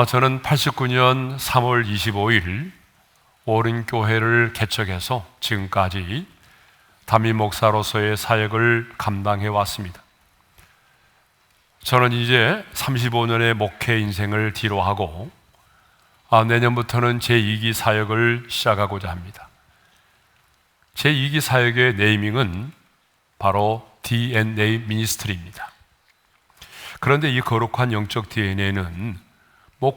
저는 89년 3월 25일 오른교회를 개척해서 지금까지 담임 목사로서의 사역을 감당해 왔습니다. 저는 이제 35년의 목회 인생을 뒤로하고 내년부터는 제2기 사역을 시작하고자 합니다. 제2기 사역의 네이밍은 바로 DNA 미니스트리입니다. 그런데 이 거룩한 영적 DNA는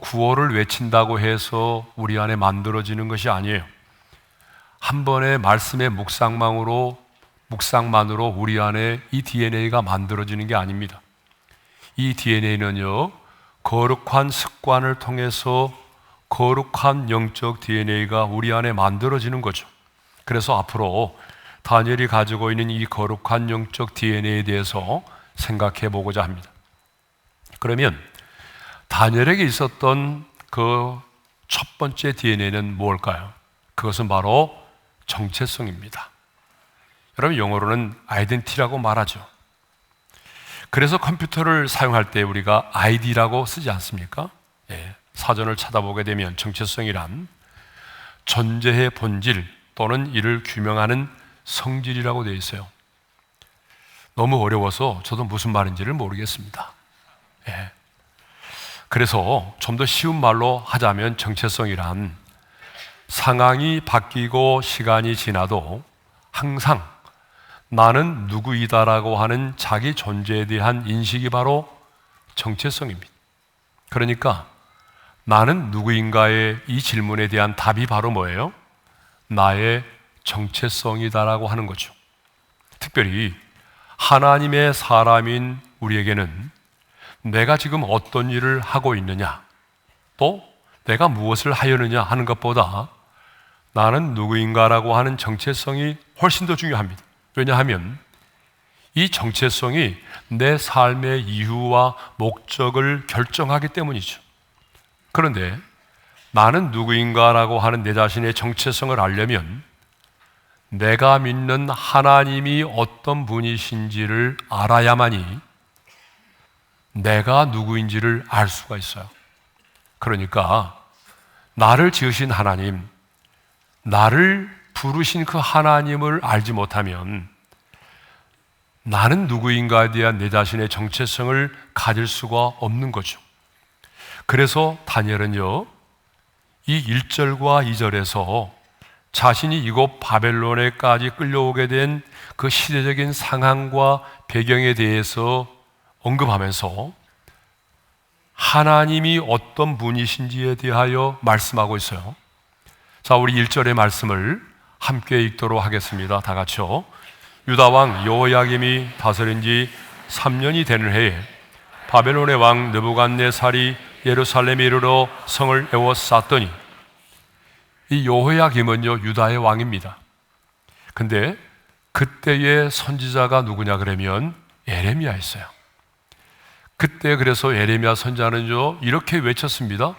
구호를 외친다고 해서 우리 안에 만들어지는 것이 아니에요. 한 번의 말씀의 묵상만으로 우리 안에 이 DNA가 만들어지는 게 아닙니다. 이 DNA는요, 거룩한 습관을 통해서 거룩한 영적 DNA가 우리 안에 만들어지는 거죠. 그래서 앞으로 다니엘이 가지고 있는 이 거룩한 영적 DNA에 대해서 생각해 보고자 합니다. 그러면 다니엘에게 있었던 그 첫 번째 DNA는 뭘까요? 그것은 바로 정체성입니다. 여러분, 영어로는 아이덴티티라고 말하죠. 그래서 컴퓨터를 사용할 때 우리가 ID라고 쓰지 않습니까? 사전을 찾아보게 되면 정체성이란 존재의 본질 또는 이를 규명하는 성질이라고 되어 있어요. 너무 어려워서 저도 무슨 말인지를 모르겠습니다. 그래서 좀 더 쉬운 말로 하자면 정체성이란 상황이 바뀌고 시간이 지나도 항상 나는 누구이다라고 하는 자기 존재에 대한 인식이 바로 정체성입니다. 그러니까 나는 누구인가의 이 질문에 대한 답이 바로 뭐예요? 나의 정체성이다라고 하는 거죠. 특별히 하나님의 사람인 우리에게는 내가 지금 어떤 일을 하고 있느냐, 또 내가 무엇을 하였느냐 하는 것보다 나는 누구인가라고 하는 정체성이 훨씬 더 중요합니다. 왜냐하면 이 정체성이 내 삶의 이유와 목적을 결정하기 때문이죠. 그런데 나는 누구인가라고 하는 내 자신의 정체성을 알려면 내가 믿는 하나님이 어떤 분이신지를 알아야만이 내가 누구인지를 알 수가 있어요. 그러니까 나를 지으신 하나님, 나를 부르신 그 하나님을 알지 못하면 나는 누구인가에 대한 내 자신의 정체성을 가질 수가 없는 거죠. 그래서 다니엘은요, 이 1절과 2절에서 자신이 이곳 바벨론에까지 끌려오게 된 그 시대적인 상황과 배경에 대해서 언급하면서 하나님이 어떤 분이신지에 대하여 말씀하고 있어요. 자, 우리 1절의 말씀을 함께 읽도록 하겠습니다. 다 같이요. 유다 왕 여호야김이 다스린 지 3년이 되는 해에 바벨론의 왕 느부갓네살이 예루살렘에 이르러 성을 에워쌌더니, 이 여호야김은요, 유다의 왕입니다. 근데 그때의 선지자가 누구냐 그러면 예레미야였어요. 그때 그래서 예레미야 선지자는요, 이렇게 외쳤습니다.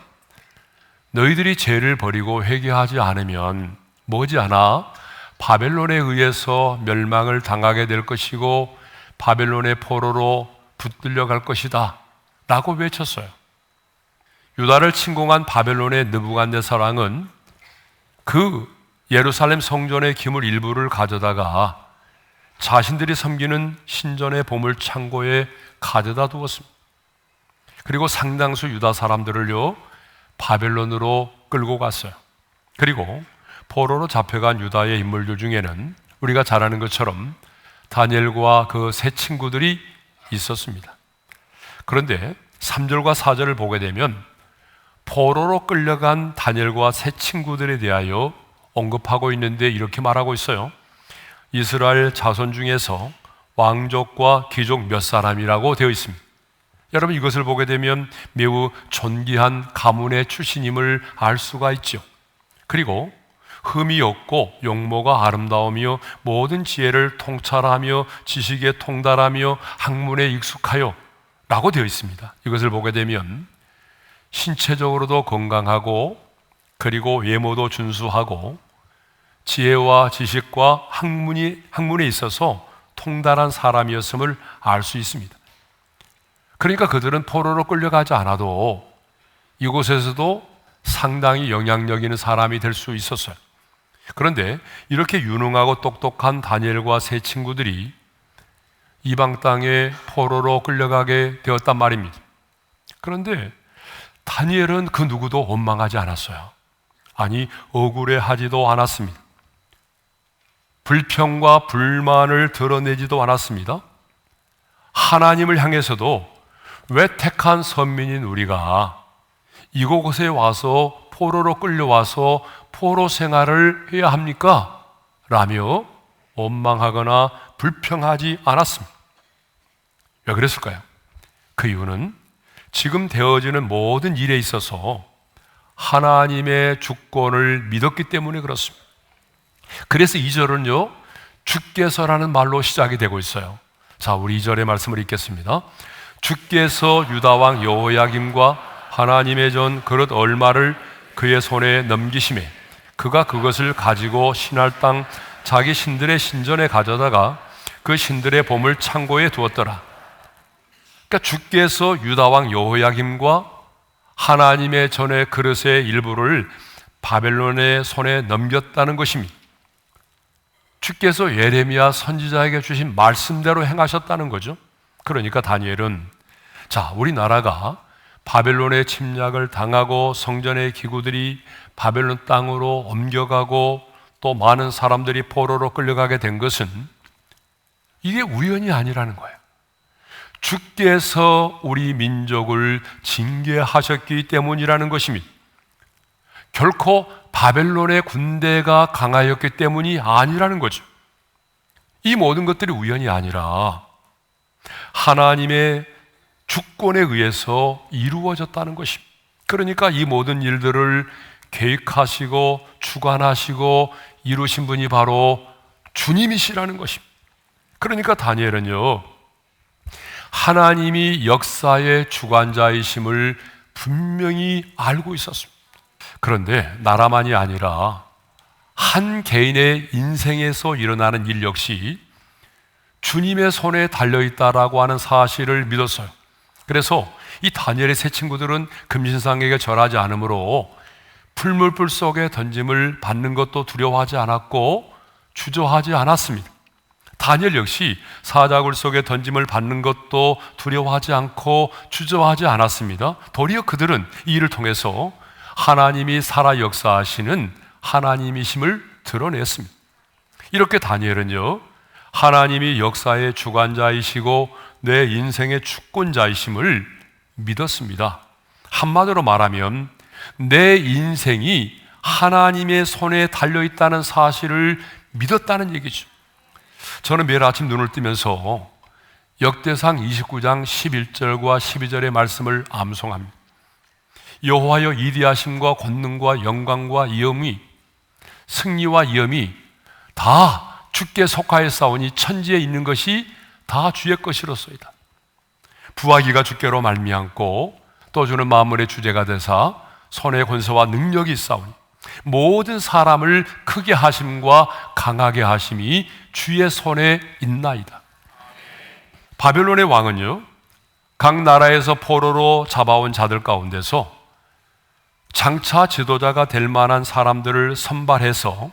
너희들이 죄를 버리고 회개하지 않으면 머지않아 바벨론에 의해서 멸망을 당하게 될 것이고 바벨론의 포로로 붙들려 갈 것이다 라고 외쳤어요. 유다를 침공한 바벨론의 느부갓네살 왕은 그 예루살렘 성전의 기물 일부를 가져다가 자신들이 섬기는 신전의 보물 창고에 가져다 두었습니다. 그리고 상당수 유다 사람들을요, 바벨론으로 끌고 갔어요. 그리고 포로로 잡혀간 유다의 인물들 중에는 우리가 잘 아는 것처럼 다니엘과 그 세 친구들이 있었습니다. 그런데 3절과 4절을 보게 되면 포로로 끌려간 다니엘과 세 친구들에 대하여 언급하고 있는데 이렇게 말하고 있어요. 이스라엘 자손 중에서 왕족과 귀족 몇 사람이라고 되어 있습니다. 여러분, 이것을 보게 되면 매우 존귀한 가문의 출신임을 알 수가 있죠. 그리고 흠이 없고 용모가 아름다우며 모든 지혜를 통찰하며 지식에 통달하며 학문에 익숙하여 라고 되어 있습니다. 이것을 보게 되면 신체적으로도 건강하고 그리고 외모도 준수하고 지혜와 지식과 학문에 있어서 통달한 사람이었음을 알 수 있습니다. 그러니까 그들은 포로로 끌려가지 않아도 이곳에서도 상당히 영향력 있는 사람이 될 수 있었어요. 그런데 이렇게 유능하고 똑똑한 다니엘과 세 친구들이 이방 땅에 포로로 끌려가게 되었단 말입니다. 그런데 다니엘은 그 누구도 원망하지 않았어요. 아니, 억울해하지도 않았습니다. 불평과 불만을 드러내지도 않았습니다. 하나님을 향해서도 왜 택한 선민인 우리가 이곳에 와서 포로로 끌려와서 포로 생활을 해야 합니까? 라며 원망하거나 불평하지 않았습니다. 왜 그랬을까요? 그 이유는 지금 되어지는 모든 일에 있어서 하나님의 주권을 믿었기 때문에 그렇습니다. 그래서 2절은요, 주께서라는 말로 시작이 되고 있어요. 자, 우리 2절의 말씀을 읽겠습니다. 주께서 유다왕 여호야김과 하나님의 전 그릇 얼마를 그의 손에 넘기심에 그가 그것을 가지고 신할 땅 자기 신들의 신전에 가져다가 그 신들의 보물 창고에 두었더라. 그러니까 주께서 유다왕 여호야김과 하나님의 전의 그릇의 일부를 바벨론의 손에 넘겼다는 것입니다. 주께서 예레미야 선지자에게 주신 말씀대로 행하셨다는 거죠. 그러니까 다니엘은, 자, 우리나라가 바벨론의 침략을 당하고 성전의 기구들이 바벨론 땅으로 옮겨가고 또 많은 사람들이 포로로 끌려가게 된 것은 이게 우연이 아니라는 거예요. 주께서 우리 민족을 징계하셨기 때문이라는 것입니다. 결코 바벨론의 군대가 강하였기 때문이 아니라는 거죠. 이 모든 것들이 우연이 아니라 하나님의 주권에 의해서 이루어졌다는 것입니다. 그러니까 이 모든 일들을 계획하시고 주관하시고 이루신 분이 바로 주님이시라는 것입니다. 그러니까 다니엘은요, 하나님이 역사의 주관자이심을 분명히 알고 있었습니다. 그런데 나라만이 아니라 한 개인의 인생에서 일어나는 일 역시 주님의 손에 달려있다라고 하는 사실을 믿었어요. 그래서 이 다니엘의 세 친구들은 금신상에게 절하지 않으므로 풀물불 속에 던짐을 받는 것도 두려워하지 않았고 주저하지 않았습니다. 다니엘 역시 사자굴 속에 던짐을 받는 것도 두려워하지 않고 주저하지 않았습니다. 도리어 그들은 이 일을 통해서 하나님이 살아 역사하시는 하나님이심을 드러냈습니다. 이렇게 다니엘은요, 하나님이 역사의 주관자이시고 내 인생의 주권자이심을 믿었습니다. 한마디로 말하면 내 인생이 하나님의 손에 달려있다는 사실을 믿었다는 얘기죠. 저는 매일 아침 눈을 뜨면서 역대상 29장 11절과 12절의 말씀을 암송합니다. 여호와여, 이디하심과 권능과 영광과 위엄이, 승리와 위엄이 다 주께 속하였사오니 천지에 있는 것이 다 주의 것이로소이다. 부하기가 주께로 말미암고 또 주는 만물의 주제가 되사 손의 권세와 능력이 있사오니 모든 사람을 크게 하심과 강하게 하심이 주의 손에 있나이다. 바벨론의 왕은요, 각 나라에서 포로로 잡아온 자들 가운데서 장차 지도자가 될 만한 사람들을 선발해서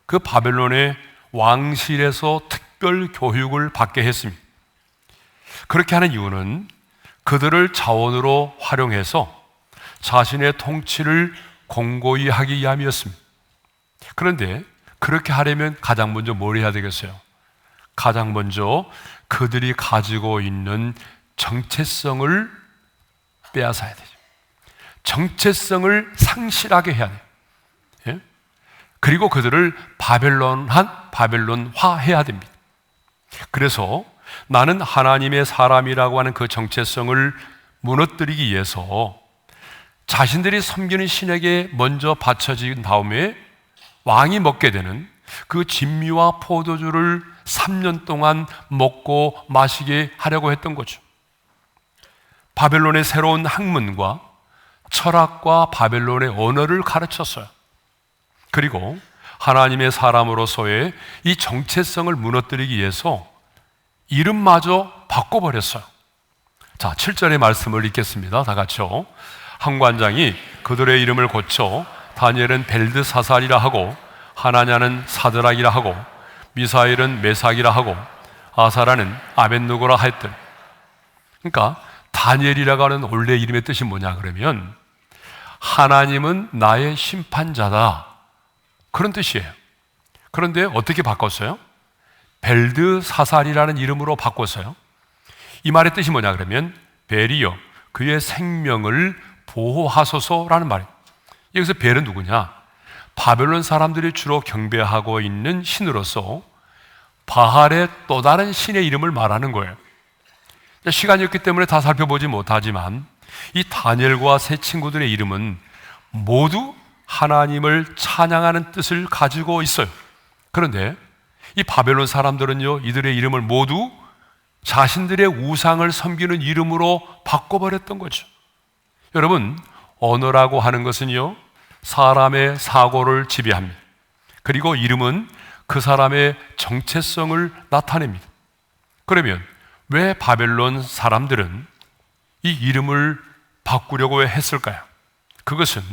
그 바벨론의 왕실에서 특별 교육을 받게 했습니다. 그렇게 하는 이유는 그들을 자원으로 활용해서 자신의 통치를 공고히 하기 위함이었습니다. 그런데 그렇게 하려면 가장 먼저 뭘 해야 되겠어요? 가장 먼저 그들이 가지고 있는 정체성을 빼앗아야 되죠. 정체성을 상실하게 해야 돼요. 예? 그리고 그들을 바벨론화해야 됩니다. 그래서 나는 하나님의 사람이라고 하는 그 정체성을 무너뜨리기 위해서 자신들이 섬기는 신에게 먼저 바쳐진 다음에 왕이 먹게 되는 그 진미와 포도주를 3년 동안 먹고 마시게 하려고 했던 거죠. 바벨론의 새로운 학문과 철학과 바벨론의 언어를 가르쳤어요. 그리고 하나님의 사람으로서의 이 정체성을 무너뜨리기 위해서 이름마저 바꿔버렸어요. 자, 7절의 말씀을 읽겠습니다. 다 같이요. 한 관장이 그들의 이름을 고쳐 다니엘은 벨드사살이라 하고, 하나냐는 사드락이라 하고, 미사엘은 메삭이라 하고, 아사라는 아벳느고라 하였더니. 그러니까 다니엘이라고 하는 원래 이름의 뜻이 뭐냐 그러면 하나님은 나의 심판자다, 그런 뜻이에요. 그런데 어떻게 바꿨어요? 벨드사살이라는 이름으로 바꿨어요. 이 말의 뜻이 뭐냐 그러면 벨이요, 그의 생명을 보호하소서라는 말이에요. 여기서 벨은 누구냐? 바벨론 사람들이 주로 경배하고 있는 신으로서 바할의 또 다른 신의 이름을 말하는 거예요. 시간이 없기 때문에 다 살펴보지 못하지만 이 다니엘과 세 친구들의 이름은 모두 하나님을 찬양하는 뜻을 가지고 있어요. 그런데 이 바벨론 사람들은요, 이들의 이름을 모두 자신들의 우상을 섬기는 이름으로 바꿔버렸던 거죠. 여러분, 언어라고 하는 것은요, 사람의 사고를 지배합니다. 그리고 이름은 그 사람의 정체성을 나타냅니다. 그러면 왜 바벨론 사람들은 이 이름을 바꾸려고 했을까요? 그것은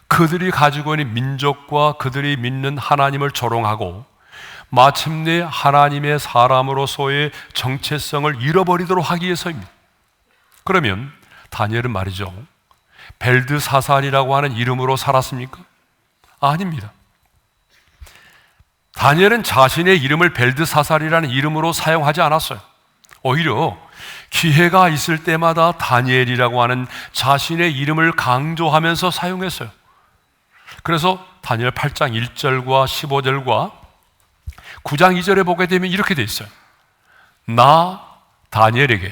그들이 가지고 있는 민족과 그들이 믿는 하나님을 조롱하고 마침내 하나님의 사람으로서의 정체성을 잃어버리도록 하기 위해서입니다. 그러면 다니엘은 말이죠, 벨드사살이라고 하는 이름으로 살았습니까? 아닙니다. 다니엘은 자신의 이름을 벨드사살이라는 이름으로 사용하지 않았어요. 오히려 기회가 있을 때마다 다니엘이라고 하는 자신의 이름을 강조하면서 사용했어요. 그래서 다니엘 8장 1절과 15절과 9장 2절에 보게 되면 이렇게 돼 있어요. 나 다니엘이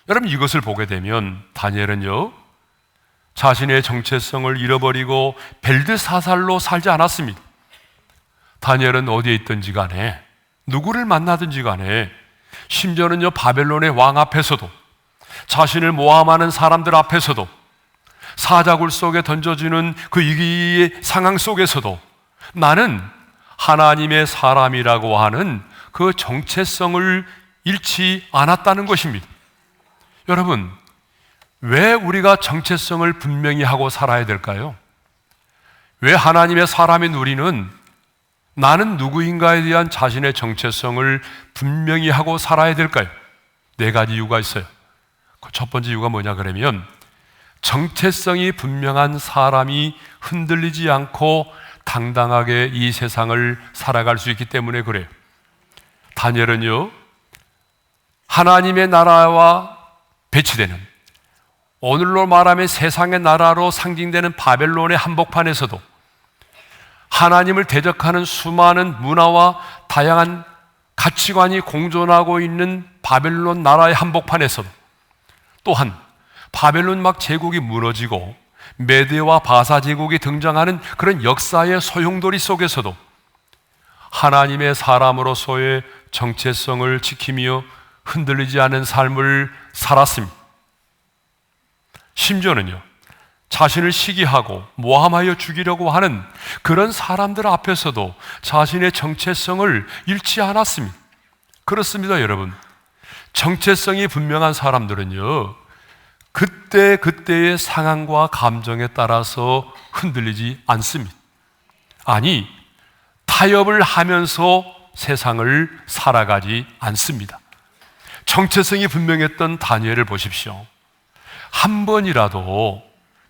여러분, 이것을 보게 되면 다니엘은요, 자신의 정체성을 잃어버리고 벨드사살로 살지 않았습니다. 다니엘은 어디에 있든지 간에, 누구를 만나든지 간에, 심지어는요 바벨론의 왕 앞에서도, 자신을 모함하는 사람들 앞에서도, 사자굴 속에 던져지는 그 위기의 상황 속에서도 나는 하나님의 사람이라고 하는 그 정체성을 잃지 않았다는 것입니다. 여러분, 왜 우리가 정체성을 분명히 하고 살아야 될까요? 왜 하나님의 사람인 우리는 나는 누구인가에 대한 자신의 정체성을 분명히 하고 살아야 될까요? 네 가지 이유가 있어요. 그 첫 번째 이유가 뭐냐 그러면 정체성이 분명한 사람이 흔들리지 않고 당당하게 이 세상을 살아갈 수 있기 때문에 그래요. 다니엘은요, 하나님의 나라와 배치되는, 오늘로 말하면 세상의 나라로 상징되는 바벨론의 한복판에서도 하나님을 대적하는 수많은 문화와 다양한 가치관이 공존하고 있는 바벨론 나라의 한복판에서도, 또한 바벨론 막 제국이 무너지고 메대와 바사 제국이 등장하는 그런 역사의 소용돌이 속에서도 하나님의 사람으로서의 정체성을 지키며 흔들리지 않은 삶을 살았습니다. 심지어는요, 자신을 시기하고 모함하여 죽이려고 하는 그런 사람들 앞에서도 자신의 정체성을 잃지 않았습니다. 그렇습니다, 여러분. 정체성이 분명한 사람들은요, 그때그때의 상황과 감정에 따라서 흔들리지 않습니다. 아니, 타협을 하면서 세상을 살아가지 않습니다. 정체성이 분명했던 다니엘을 보십시오. 한 번이라도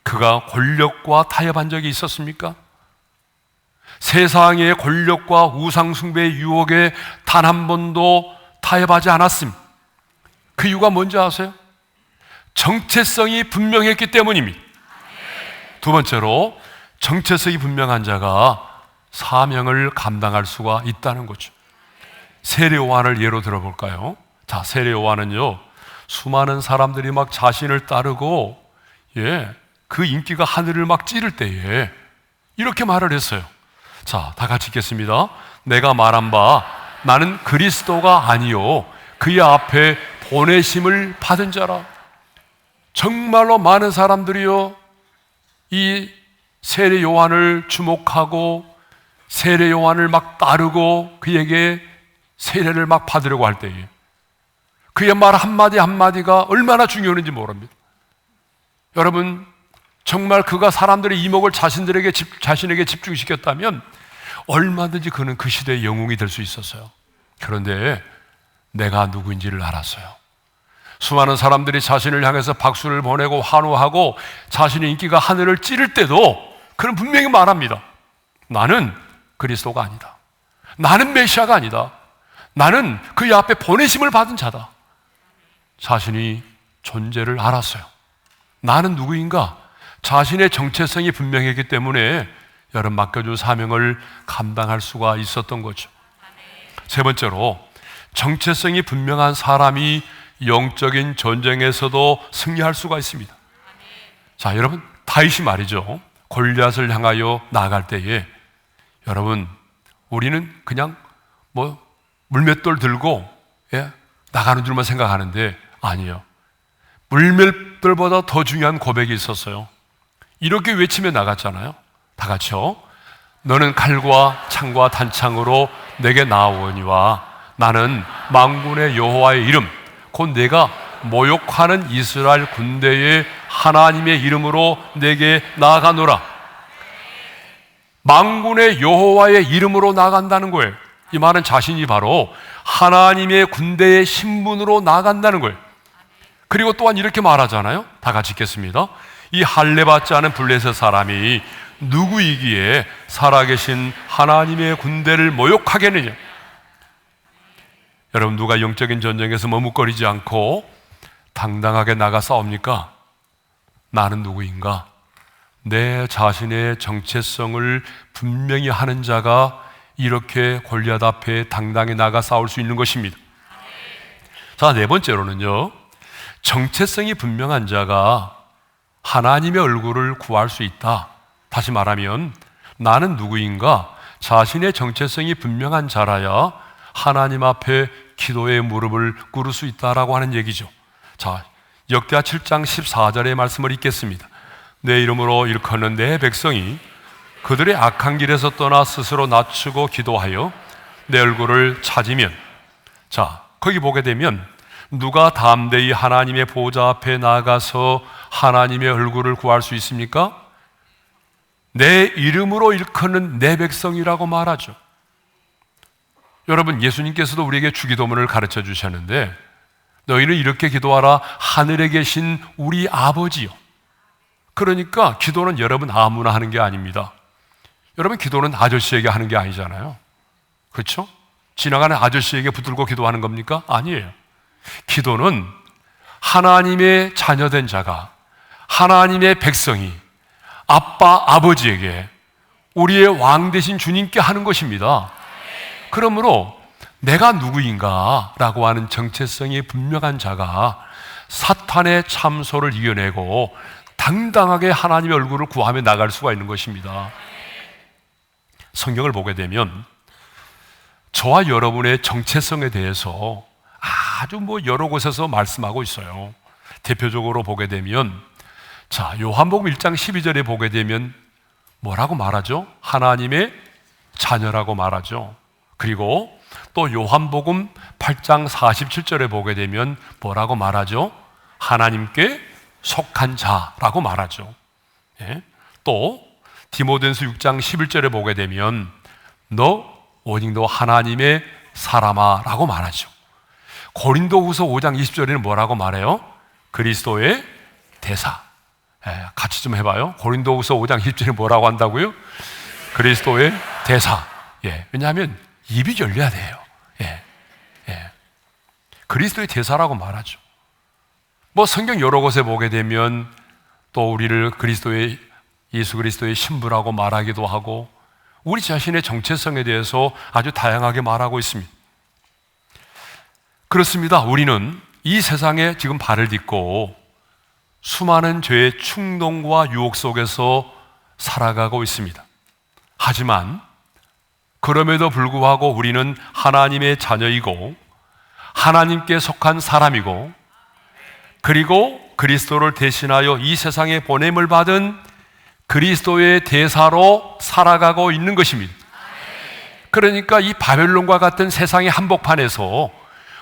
그가 권력과 타협한 적이 있었습니까? 세상의 권력과 우상숭배의 유혹에 단 한 번도 타협하지 않았습니다. 그 이유가 뭔지 아세요? 정체성이 분명했기 때문입니다. 두 번째로, 정체성이 분명한 자가 사명을 감당할 수가 있다는 거죠. 세례 요한을 예로 들어볼까요? 자, 세례 요한은요, 수많은 사람들이 막 자신을 따르고, 그 인기가 하늘을 막 찌를 때에 이렇게 말을 했어요. 자, 다 같이 읽겠습니다. 내가 말한 바 나는 그리스도가 아니요 그의 앞에 보내심을 받은 자라. 정말로 많은 사람들이요, 이 세례 요한을 주목하고 세례 요한을 막 따르고 그에게 세례를 막 받으려고 할 때에 그의 말 한마디 한마디가 얼마나 중요한지 모릅니다. 여러분, 정말 그가 사람들의 이목을 자신에게 집중시켰다면 얼마든지 그는 그 시대의 영웅이 될 수 있었어요. 그런데 내가 누구인지를 알았어요. 수많은 사람들이 자신을 향해서 박수를 보내고 환호하고 자신의 인기가 하늘을 찌를 때도 그는 분명히 말합니다. 나는 그리스도가 아니다. 나는 메시아가 아니다. 나는 그의 앞에 보내심을 받은 자다. 자신이 존재를 알았어요. 나는 누구인가? 자신의 정체성이 분명했기 때문에 여러분 맡겨준 사명을 감당할 수가 있었던 거죠. 세 번째로, 정체성이 분명한 사람이 영적인 전쟁에서도 승리할 수가 있습니다. 자, 여러분, 다윗이 말이죠, 골리앗을 향하여 나아갈 때에 여러분, 우리는 그냥 물맷돌 들고 나가는 줄만 생각하는데 아니에요. 물맷돌보다 더 중요한 고백이 있었어요. 이렇게 외치며 나갔잖아요. 다 같이요. 너는 칼과 창과 단창으로 내게 나오니와 나는 만군의 여호와의 이름 곧 내가 모욕하는 이스라엘 군대의 하나님의 이름으로 내게 나아가노라. 만군의 여호와의 이름으로 나아간다는 거예요. 이 말은 자신이 바로 하나님의 군대의 신분으로 나아간다는 거예요. 그리고 또한 이렇게 말하잖아요. 다 같이 읽겠습니다. 이 할례받지 않은 블레셋 사람이 누구이기에 살아계신 하나님의 군대를 모욕하겠느냐. 여러분, 누가 영적인 전쟁에서 머뭇거리지 않고 당당하게 나가 싸웁니까? 나는 누구인가? 내 자신의 정체성을 분명히 하는 자가 이렇게 골리앗 앞에 당당히 나가 싸울 수 있는 것입니다. 자, 네 번째로는요, 정체성이 분명한 자가 하나님의 얼굴을 구할 수 있다. 다시 말하면 나는 누구인가? 자신의 정체성이 분명한 자라야 하나님 앞에 기도의 무릎을 꿇을 수 있다라고 하는 얘기죠. 자, 역대하 7장 14절의 말씀을 읽겠습니다. 내 이름으로 일컫는 내 백성이 그들의 악한 길에서 떠나 스스로 낮추고 기도하여 내 얼굴을 찾으면, 자, 거기 보게 되면 누가 담대히 하나님의 보좌 앞에 나가서 하나님의 얼굴을 구할 수 있습니까? 내 이름으로 일컫는 내 백성이라고 말하죠. 여러분, 예수님께서도 우리에게 주기도문을 가르쳐 주셨는데 너희는 이렇게 기도하라. 하늘에 계신 우리 아버지요. 그러니까 기도는 여러분 아무나 하는 게 아닙니다. 여러분, 기도는 아저씨에게 하는 게 아니잖아요. 그렇죠? 지나가는 아저씨에게 붙들고 기도하는 겁니까? 아니에요. 기도는 하나님의 자녀된 자가, 하나님의 백성이 아빠, 아버지에게, 우리의 왕 되신 주님께 하는 것입니다. 그러므로 내가 누구인가 라고 하는 정체성이 분명한 자가 사탄의 참소를 이겨내고 당당하게 하나님의 얼굴을 구하며 나갈 수가 있는 것입니다. 성경을 보게 되면 저와 여러분의 정체성에 대해서 아주 여러 곳에서 말씀하고 있어요. 대표적으로 보게 되면, 자, 요한복음 1장 12절에 보게 되면 뭐라고 말하죠? 하나님의 자녀라고 말하죠. 그리고 또 요한복음 8장 47절에 보게 되면 뭐라고 말하죠? 하나님께 속한 자라고 말하죠. 예? 또 디모데전서 6장 11절에 보게 되면 오직 너 하나님의 사람아 라고 말하죠. 고린도후서 5장 20절에는 뭐라고 말해요? 그리스도의 대사. 같이 좀 해봐요. 고린도후서 5장 20절에 뭐라고 한다고요? 그리스도의 대사. 왜냐하면 입이 열려야 돼요. 그리스도의 대사라고 말하죠. 성경 여러 곳에 보게 되면 또 우리를 예수 그리스도의 신부라고 말하기도 하고 우리 자신의 정체성에 대해서 아주 다양하게 말하고 있습니다. 그렇습니다. 우리는 이 세상에 지금 발을 딛고 수많은 죄의 충동과 유혹 속에서 살아가고 있습니다. 하지만 그럼에도 불구하고 우리는 하나님의 자녀이고 하나님께 속한 사람이고 그리고 그리스도를 대신하여 이 세상에 보냄을 받은 그리스도의 대사로 살아가고 있는 것입니다. 그러니까 이 바벨론과 같은 세상의 한복판에서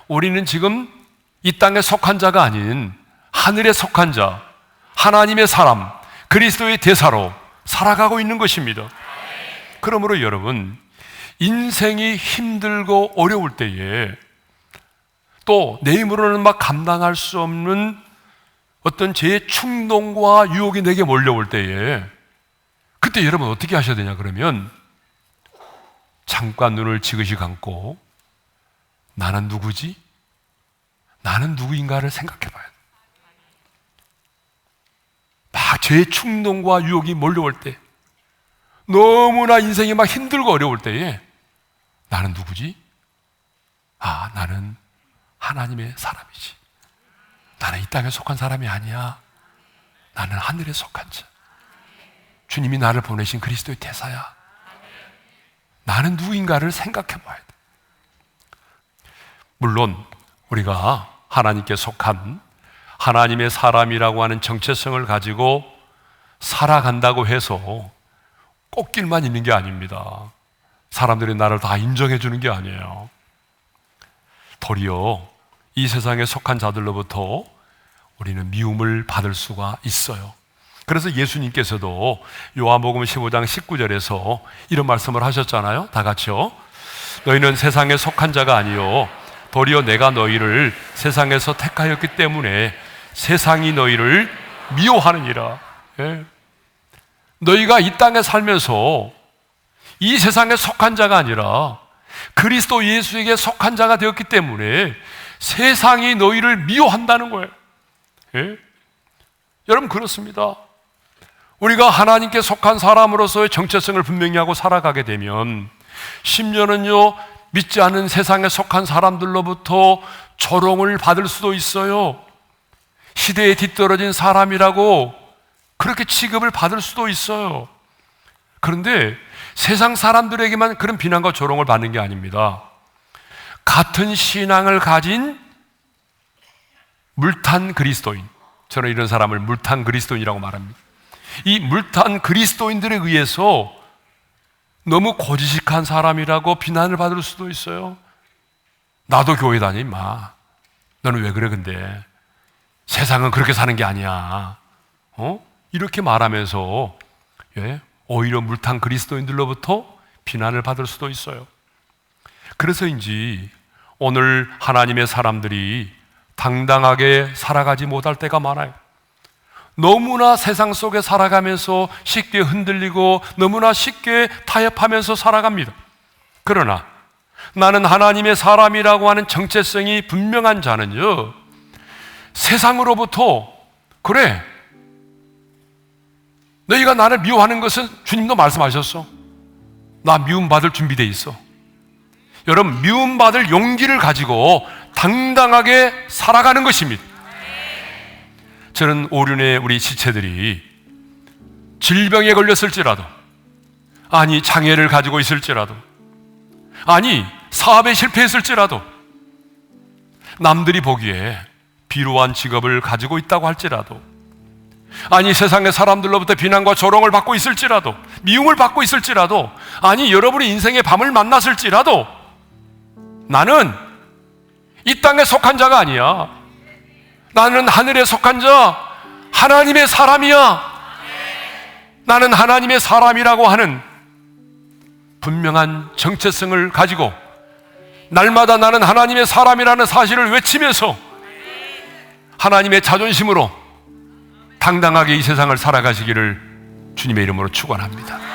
우리는 지금 이 땅에 속한 자가 아닌 하늘에 속한 자, 하나님의 사람, 그리스도의 대사로 살아가고 있는 것입니다. 그러므로 여러분, 인생이 힘들고 어려울 때에 또 내 힘으로는 막 감당할 수 없는 어떤 죄의 충동과 유혹이 내게 몰려올 때에 그때 여러분 어떻게 하셔야 되냐 그러면 잠깐 눈을 지그시 감고 나는 누구지? 나는 누구인가를 생각해 봐야 돼. 막 죄의 충동과 유혹이 몰려올 때 너무나 인생이 막 힘들고 어려울 때에 나는 누구지? 아, 나는 하나님의 사람이지. 나는 이 땅에 속한 사람이 아니야. 나는 하늘에 속한 자. 주님이 나를 보내신 그리스도의 대사야. 나는 누구인가를 생각해 봐야 돼. 물론 우리가 하나님께 속한 하나님의 사람이라고 하는 정체성을 가지고 살아간다고 해서 꽃길만 있는 게 아닙니다. 사람들이 나를 다 인정해 주는 게 아니에요. 도리어 이 세상에 속한 자들로부터 우리는 미움을 받을 수가 있어요. 그래서 예수님께서도 요한복음 15장 19절에서 이런 말씀을 하셨잖아요. 다 같이요. 너희는 세상에 속한 자가 아니요 도리어 내가 너희를 세상에서 택하였기 때문에 세상이 너희를 미워하느니라. 예. 너희가 이 땅에 살면서 이 세상에 속한 자가 아니라 그리스도 예수에게 속한 자가 되었기 때문에 세상이 너희를 미워한다는 거예요. 예? 여러분 그렇습니다. 우리가 하나님께 속한 사람으로서의 정체성을 분명히 하고 살아가게 되면 심지어는요 믿지 않은 세상에 속한 사람들로부터 조롱을 받을 수도 있어요. 시대에 뒤떨어진 사람이라고 그렇게 취급을 받을 수도 있어요. 그런데 세상 사람들에게만 그런 비난과 조롱을 받는 게 아닙니다. 같은 신앙을 가진 물탄 그리스도인, 저는 이런 사람을 물탄 그리스도인이라고 말합니다. 이 물탄 그리스도인들에 의해서 너무 고지식한 사람이라고 비난을 받을 수도 있어요. 나도 교회 다니 임마. 너는 왜 그래 근데? 세상은 그렇게 사는 게 아니야. 이렇게 말하면서 오히려 물탄 그리스도인들로부터 비난을 받을 수도 있어요. 그래서인지 오늘 하나님의 사람들이 당당하게 살아가지 못할 때가 많아요. 너무나 세상 속에 살아가면서 쉽게 흔들리고 너무나 쉽게 타협하면서 살아갑니다. 그러나 나는 하나님의 사람이라고 하는 정체성이 분명한 자는요 세상으로부터 그래 너희가 나를 미워하는 것은 주님도 말씀하셨어. 나 미움받을 준비되어 있어. 여러분 미움받을 용기를 가지고 당당하게 살아가는 것입니다. 저는 오륜의 우리 지체들이 질병에 걸렸을지라도 아니 장애를 가지고 있을지라도 아니 사업에 실패했을지라도 남들이 보기에 비루한 직업을 가지고 있다고 할지라도 아니 세상의 사람들로부터 비난과 조롱을 받고 있을지라도 미움을 받고 있을지라도 아니 여러분이 인생의 밤을 만났을지라도 나는 이 땅에 속한 자가 아니야. 나는 하늘에 속한 자 하나님의 사람이야. 나는 하나님의 사람이라고 하는 분명한 정체성을 가지고 날마다 나는 하나님의 사람이라는 사실을 외치면서 하나님의 자존심으로 당당하게 이 세상을 살아가시기를 주님의 이름으로 축원합니다.